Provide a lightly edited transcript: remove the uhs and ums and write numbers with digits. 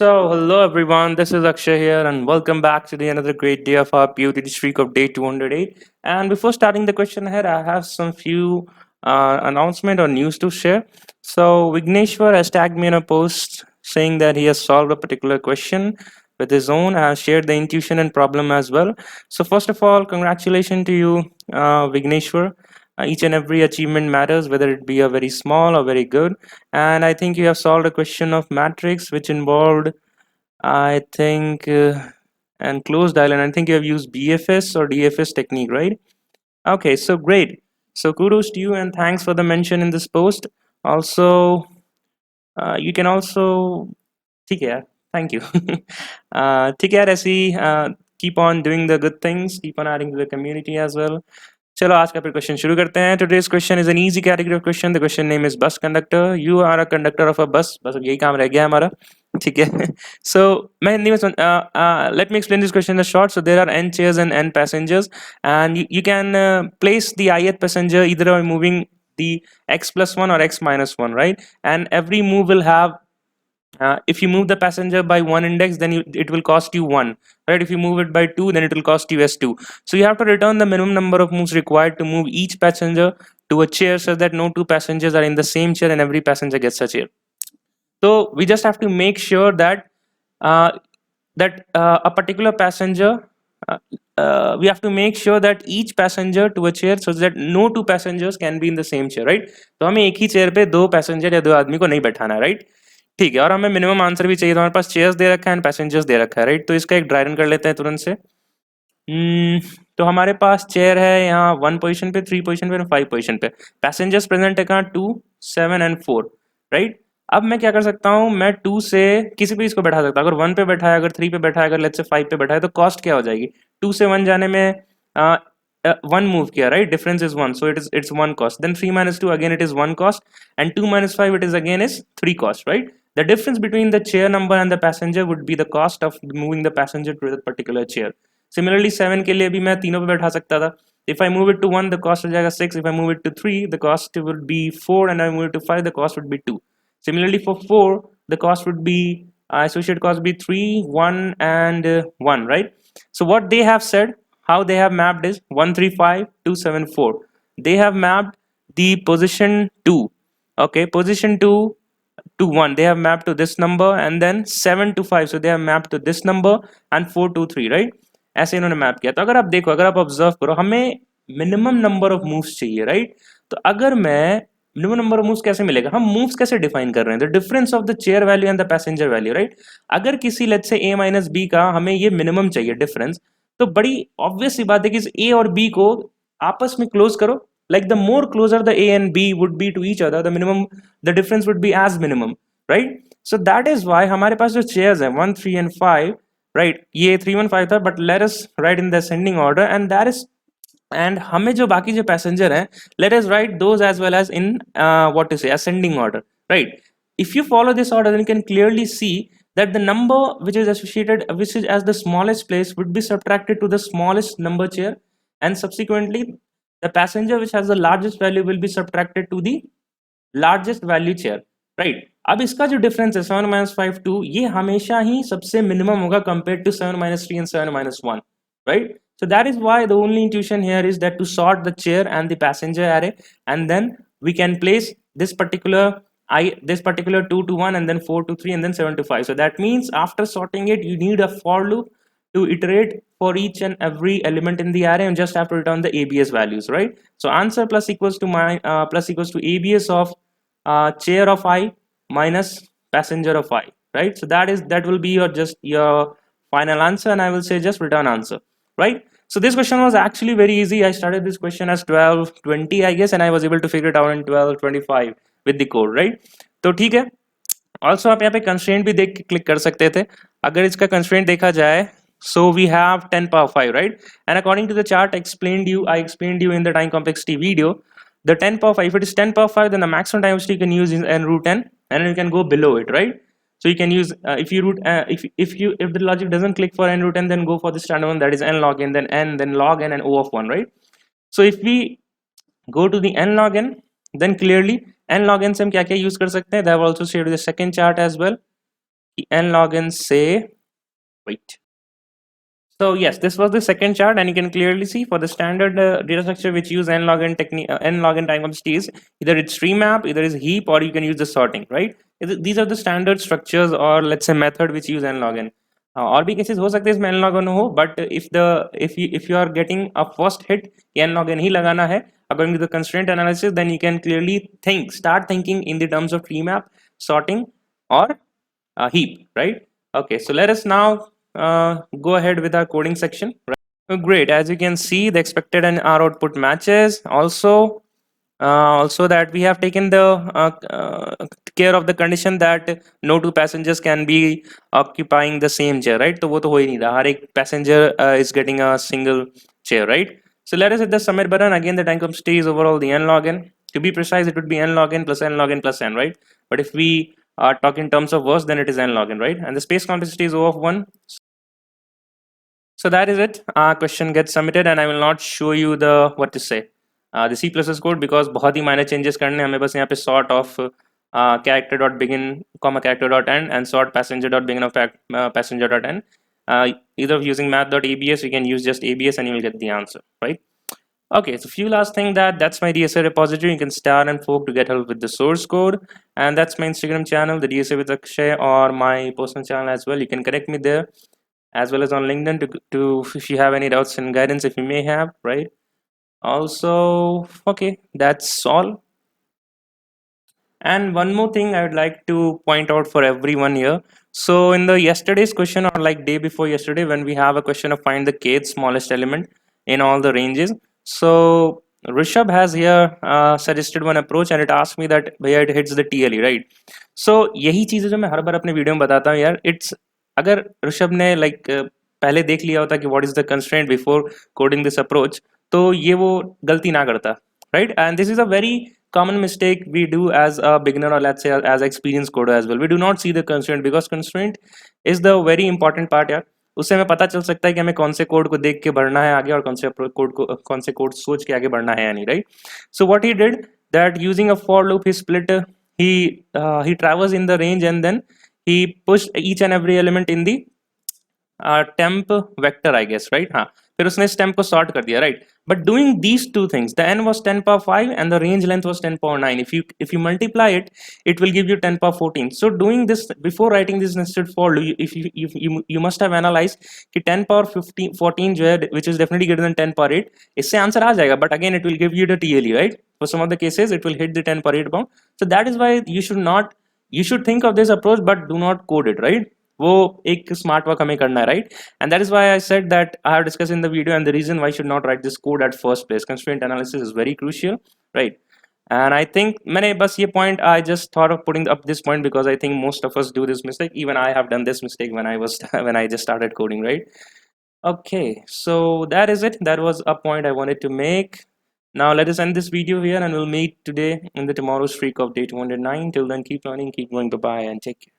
So, hello everyone, this is Akshay here, and welcome back to the another great day of our POTD streak of day 208. And before starting the question ahead, I have some few announcement or news to share. So, Vigneshwar has tagged me in a post saying that he has solved a particular question with his own. I have shared the intuition and problem as well. So, first of all, congratulations to you, Vigneshwar. Each and every achievement matters, whether it be a very small or very good. And I think you have solved a question of matrix which involved, I think, and closed island. I think you have used BFS or DFS technique, right? Okay, so great. So kudos to you and thanks for the mention in this post. Also, you can also, ठीक है यार, thank you. ठीक है यार, ऐसे ही keep on doing the good things, keep on adding to the community as well. चलो आज का फिर क्वेश्चन शुरू करते हैं. Today's question is an easy category of question. The question name is bus conductor. You are a conductor of a bus. बस अब यही काम रह गया हमारा. ठीक है. So मैं हिंदी में let me explain this question in short. So there are n chairs and n passengers, and you can place the ith passenger either by moving the x plus 1 or x minus 1, right? And every move will have, if you move the passenger by one index, then it will cost you 1, right? If you move it by 2, then it will cost you s2. So you have to return the minimum number of moves required to move each passenger to a chair so that no two passengers are in the same chair and every passenger gets a chair. So we just have to make sure that uh, a particular passenger, we have to make sure that each passenger to a chair so that no two passengers can be in the same chair, right? तो हमें एक ही chair पे दो passenger या दो आदमी को नहीं बैठाना है, राइट? ठीक है. और हमें मिनिमम आंसर भी चाहिए, तो हमारे पास चेयर्स दे रखा है एंड पैसेंजर्स दे रखा है, राइट? तो इसका एक ड्राई रन कर लेते हैं तुरंत से. तो हमारे पास चेयर है यहाँ 1 पोजीशन पे, 3 पोजीशन पे, 5 पोजीशन पे. पैसेंजर्स प्रेजेंट है कहाँ? 2, 7 एंड 4, राइट? अब मैं क्या कर सकता हूँ, मैं 2 से किसी भी इसको बैठा सकता हूँ. अगर 1 पे बैठा है, अगर 3 पे बैठा है, अगर लेट्स से 5 पे बैठा है, तो कॉस्ट क्या हो जाएगी? 2 से 1 जाने में 1 मूव किया, right? Difference is 1, so it's 1 cost. Then 3 minus 2, again it is 1 cost, and 2 minus 5, it is again is 3 cost, right? The difference between the chair number and the passenger would be the cost of moving the passenger to that particular chair. Similarly 7 के लिए भी मैं तीनों पे बैठा सकता था. If I move it to 1, the cost हो जाएगा 6. If I move it to 3, the cost would be 4, and I move it to 5, the cost would be 2. Similarly for 4, the cost would be, associate cost would be 3, 1 and 1, right? So what they have said, how they have mapped is 1, 3, 5, 2, 7, 4. They have mapped the position 2, okay, position 2 to 1, they have mapped to this number, and then 7 to 5, so they have mapped to this number, and 4 to 3, right? ऐसे इन्होंने map किया. तो अगर आप देखो, अगर आप observe करो, हमें मिनिमम नंबर ऑफ मूव्स चाहिए, राइट? तो अगर मैं मिनिमम नंबर ऑफ मूव्स कैसे मिलेगा, हम मूव्स कैसे डिफाइन कर रहे हैं? The difference of the chair value and the passenger value, right? अगर किसी let's say a minus B का हमें ये मिनिमम चाहिए डिफरेंस, तो बड़ी ऑब्वियस सी बात है कि a और b को आपस में क्लोज करो. Like the more closer the a and b would be to each other, the difference would be as minimum, right? So that is why हमारे पास जो chairs हैं 1, 3 and 5, right? ये 3, 1, 5 था, but let us write in the ascending order, and that is, and हमें जो बाकी जो passenger हैं, let us write those as well as in what to say, ascending order, right? If you follow this order, then you can clearly see that the number which is associated, which is as the smallest place, would be subtracted to the smallest number chair, and subsequently the passenger which has the largest value will be subtracted to the largest value chair, right? अब इसका जो difference है 7 minus 5 2, ये हमेशा ही सबसे minimum होगा compared to 7 minus 3 and 7 minus 1, right? So that is why the only intuition here is that to sort the chair and the passenger array, and then we can place this particular 2 to 1, and then 4 to 3, and then 7 to 5. So that means after sorting it, you need a for loop to iterate for each and every element in the array, and just have to return the ABS values, right? So answer plus equals to plus equals to ABS of chair of I minus passenger of I, right? So that will be your final answer, and I will say just return answer, right? So this question was actually very easy. I started this question as 12:20, I guess, and I was able to figure it out in 12:25 with the code, right? तो ठीक है. Also आप यहाँ पे constraint भी देख के click कर सकते थे. अगर इसका constraint देखा जाए, so we have 10 power 5, right? And according to the chart I explained you in the time complexity video, the 10 power 5, if it is 10 power 5, then the maximum time you can use is n root n, and then you can go below it, right? So you can use if the logic doesn't click for n root n, then go for the standard one, that is n log n, then n, then log n, and o of 1, right? So if we go to the n log n, then clearly n log n से हम क्या क्या use कर सकते हैं, they have also shared the second chart as well. NlogN say, wait. So yes, this was the second chart, and you can clearly see for the standard data structure which use NlogN technique, NlogN time complexity, either it's tree map, either it's heap, or you can use the sorting, right? These are the standard structures, or let's say method which use NlogN. और भी cases हो सकते हैं इसमें NlogN हो, but if you are getting a first hit NlogN ही लगाना है according to the constraint analysis, then you can clearly start thinking in the terms of tree map, sorting, or heap, right? Okay, so let us now go ahead with our coding section. Right? Oh, great, as you can see, the expected and our output matches. Also that we have taken the care of the condition that no two passengers can be occupying the same chair, right? तो वो तो हो ही नहीं रहा, हर एक passenger is getting a single chair, right? So let us hit the submit button. Again, the time complexity is overall the NlogN. To be precise, it would be NlogN plus NlogN plus N, right? But if we talk in terms of verse, then it is NlogN, right? And the space complexity is O of 1. So that is it. Question gets submitted, and I will not show you the what to say the C++ code because बहुत ही minor changes करने हमें बस यहाँ पे sort of character dot begin comma character dot end and sort passenger dot begin of passenger dot end. Either using math.abs, you can use just abs and you will get the answer, right? Okay, so few last thing that's my DSA repository. You can start and fork to get help with the source code, and that's my Instagram channel, the DSA with Akshay, or my personal channel as well. You can connect me there, as well as on LinkedIn to if you have any doubts and guidance if you may have, right? Also, okay, that's all. And one more thing I would like to point out for everyone here. So in the yesterday's question, or like day before yesterday, when we have a question of find the kth smallest element in all the ranges. So Rishabh has here suggested one approach, and it asked me that भैया it hits the TLE, right? So यही चीजें जो मैं हर बार अपने video में बताता हूँ यार, it's अगर ऋषभ ने like पहले देख लिया होता कि what is the constraint before coding this approach, तो ये वो गलती ना करता, right? And this is a very common mistake we do as a beginner, or let's say as experienced coder as well. We do not see the constraint because constraint is the very important part यार. उससे हमें पता चल सकता है कि हमें कौन से कोड को देख के बढ़ना है आगे और कौन से कोड सोच के आगे बढ़ना है या नहीं, right? So what he did that using a for loop he split he traversed in the range and then he pushed each and every element in the temp vector, I guess, right? हाँ, फिर उसने इस temp को sort कर दिया, right? But doing these two things, the n was 10 power 5 and the range length was 10 power 9. If you multiply it, it will give you 10 power 14. So doing this before writing this nested for loop, if you must have analyzed कि 10 power 15 14 जो है, which is definitely greater than 10 power 8, इससे answer आ जाएगा. But again, it will give you the TLE, right? For some of the cases, it will hit the 10 power 8 bound. So that is why you should think of this approach, but do not code it, right? वो एक smart work हमें करना है, right? And that is why I said that I have discussed in the video, and the reason why you should not write this code at first place. Constraint analysis is very crucial, right? And I think मैंने बस ये point I just thought of putting up this point because I think most of us do this mistake. Even I have done this mistake when I just started coding, right? Okay, so that is it. That was a point I wanted to make. Now let us end this video here, and we'll meet today in the tomorrow's streak of day 209. Till then, keep learning, keep going. Bye bye, and take care.